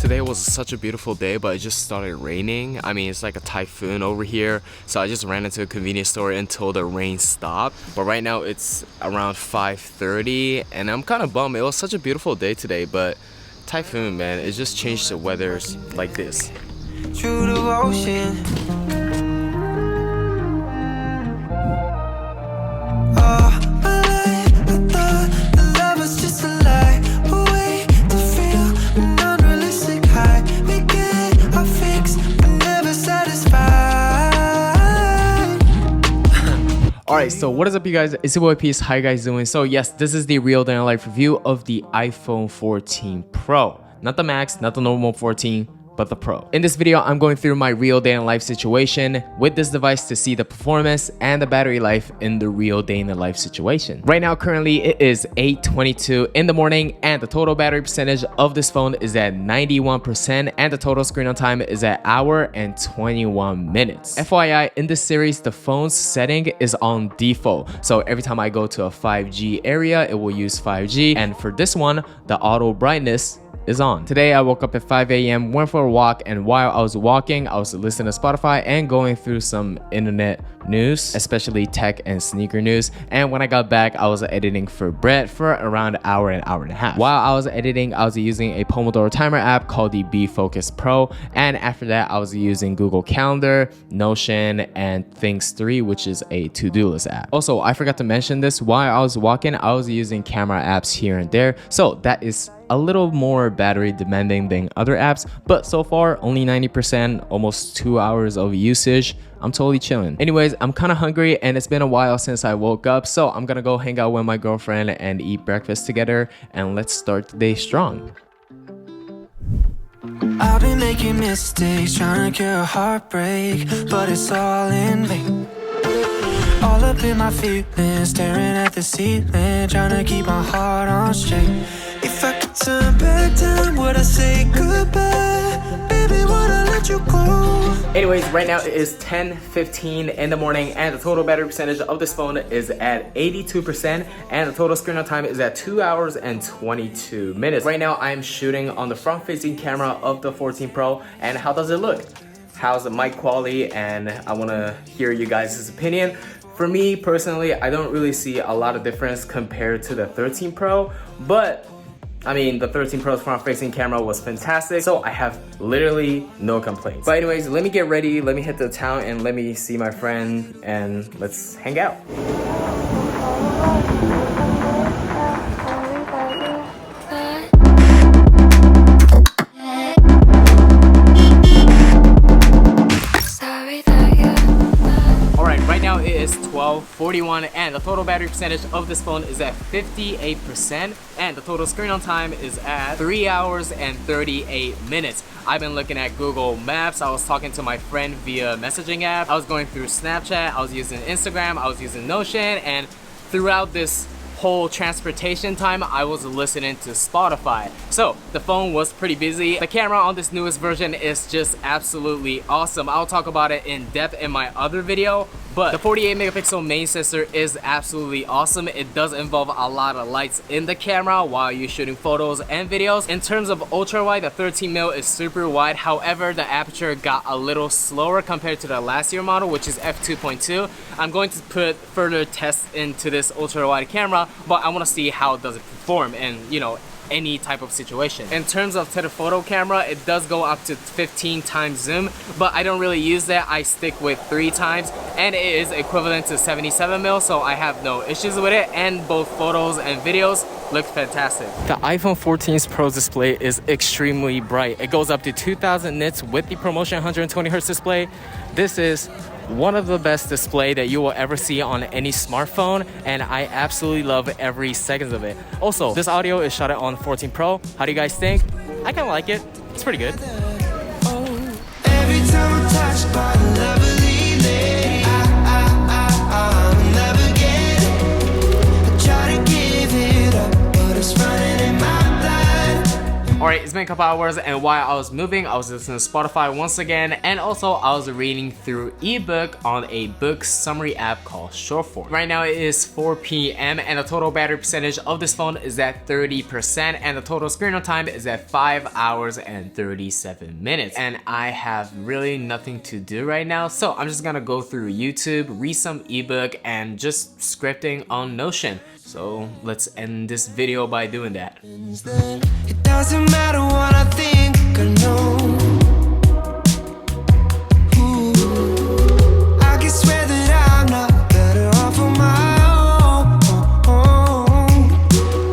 Today was such a beautiful day, but it just started raining. I mean, it's like a typhoon over here. So I just ran into a convenience store until the rain stopped. But right now it's around 5:30 and I'm kind of bummed. It was such a beautiful day today, but typhoon, man, it just changed the weather like this. True devotion. Alright, so what is up you guys, it's your boy Peace. How you guys doing? So yes, this is the real day in life review of the iPhone 14 Pro. Not the Max, not the normal 14, but the Pro. In this video, I'm going through my real day in life situation with this device to see the performance and the battery life in the real day in the life situation. Right now, currently it is 8:22 in the morning and the total battery percentage of this phone is at 91% and the total screen on time is at hour and 21 minutes. FYI, in this series, the phone's setting is on default. So every time I go to a 5G area, it will use 5G. And for this one, the auto brightness is on. Today I woke up at 5 a.m., went for a walk, and while I was walking, I was listening to Spotify and going through some internet news, especially tech and sneaker news. And when I got back, I was editing for Brett for around an hour and a half. While I was editing, I was using a Pomodoro timer app called the Be Focus Pro. And after that, I was using Google Calendar, Notion, and Things 3, which is a to-do list app. Also, I forgot to mention this, while I was walking, I was using camera apps here and there. So that is a little more battery demanding than other apps, but so far only 90%, almost 2 hours of usage. I'm totally chilling. Anyways, I'm kind of hungry and it's been a while since I woke up, so I'm gonna go hang out with my girlfriend and eat breakfast together, and let's start the day strong. I've been making mistakes, trying to cure a heartbreak, but it's all in vain. All up in my feelings, staring at the ceiling, trying to keep my heart on straight. If I could turn back time, would I say goodbye? Baby, would I let you go? Anyways, right now it is 10:15 in the morning and the total battery percentage of this phone is at 82% and the total screen on time is at 2 hours and 22 minutes. Right now I am shooting on the front facing camera of the 14 Pro, and how does it look? How's the mic quality? And I want to hear you guys' opinion. For me personally, I don't really see a lot of difference compared to the 13 Pro, but I mean, the 13 Pro's front-facing camera was fantastic, so I have literally no complaints. But anyways, let me get ready, let me hit the town, and let me see my friend, and let's hang out. Alright, right now it is 12:41 and the total battery percentage of this phone is at 58% and the total screen on time is at 3 hours and 38 minutes. I've been looking at Google Maps, I was talking to my friend via messaging app, I was going through Snapchat, I was using Instagram, I was using Notion, and throughout this whole transportation time I was listening to Spotify. So the phone was pretty busy. The camera on this newest version is just absolutely awesome. I'll talk about it in depth in my other video, but the 48 megapixel main sensor is absolutely awesome. It does involve a lot of lights in the camera while you're shooting photos and videos. In terms of ultra wide, the 13mm is super wide. However, the aperture got a little slower compared to the last year model, which is f2.2. I'm going to put further tests into this ultra wide camera, but I want to see how does it perform in, you know, any type of situation. In terms of telephoto camera, it does go up to 15 times zoom, but I don't really use that. I stick with 3 times, and it is equivalent to 77mm, so I have no issues with it, and both photos and videos look fantastic. The iPhone 14's Pro display is extremely bright. It goes up to 2000 nits with the ProMotion 120Hz display. This is one of the best display that you will ever see on any smartphone, and I absolutely love every second of it. Also, this audio is shot on 14 Pro. How do you guys think? I kind of like it. It's pretty good. Every time I'm touched by a lovely lady, I'll never get it. I try to give it up, but it's running in my blood. Alright, it's been a couple hours, and while I was moving, I was listening to Spotify once again, and also I was reading through ebook on a book summary app called Shortform. Right now it is 4 p.m. and the total battery percentage of this phone is at 30%, and the total screen on time is at 5 hours and 37 minutes. And I have really nothing to do right now, so I'm just gonna go through YouTube, read some ebook, and just scripting on Notion. So let's end this video by doing that. It doesn't matter what I think, I know. Ooh, I can swear that I'm not better off on my own.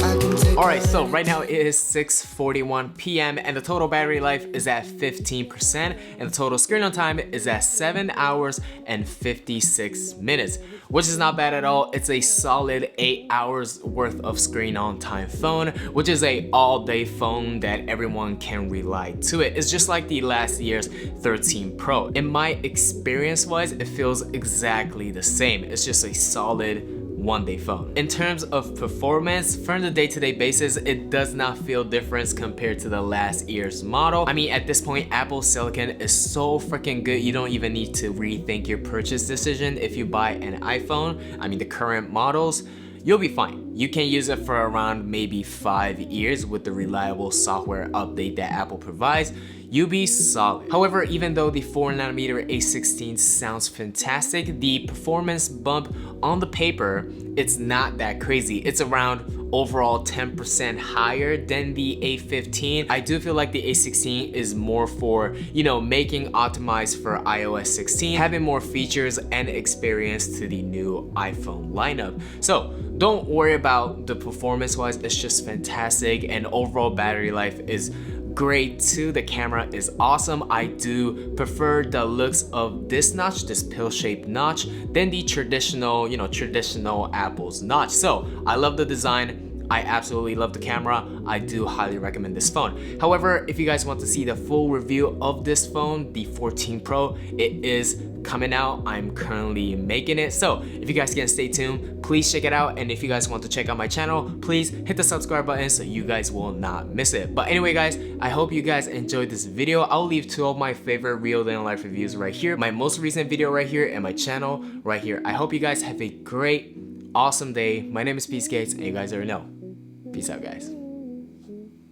I can take Alright, so right now it is 6:41 p.m. and the total battery life is at 15%, and the total screen on time is at 7 hours and 56 minutes, which is not bad at all. It's a solid 8 hours worth of screen on time phone, which is a all-day phone that everyone can rely to it. It's just like the last year's 13 Pro. In my experience wise, it feels exactly the same. It's just a solid one-day phone. In terms of performance, from the day-to-day basis, it does not feel different compared to the last year's model. I mean, at this point, Apple Silicon is so freaking good, you don't even need to rethink your purchase decision. If you buy an iPhone, I mean the current models, you'll be fine. You can use it for around maybe 5 years with the reliable software update that Apple provides. You'll be solid. However, even though the 4nm A16 sounds fantastic, the performance bump on the paper, it's not that crazy. It's around overall 10% higher than the A15. I do feel like the A16 is more for, you know, making optimized for iOS 16, having more features and experience to the new iPhone lineup. So don't worry about the performance wise, it's just fantastic, and overall battery life is great too. The camera is awesome. I do prefer the looks of this notch, this pill-shaped notch, than the traditional, you know, traditional Apple's notch. So I love the design. I absolutely love the camera. I do highly recommend this phone. However, if you guys want to see the full review of this phone, the 14 Pro, it is coming out. I'm currently making it. So if you guys can stay tuned, please check it out. And if you guys want to check out my channel, please hit the subscribe button so you guys will not miss it. But anyway, guys, I hope you guys enjoyed this video. I'll leave 2 of my favorite real day in life reviews right here. My most recent video right here, and my channel right here. I hope you guys have a great, awesome day. My name is Peace Gates, and you guys already know. Peace out, guys.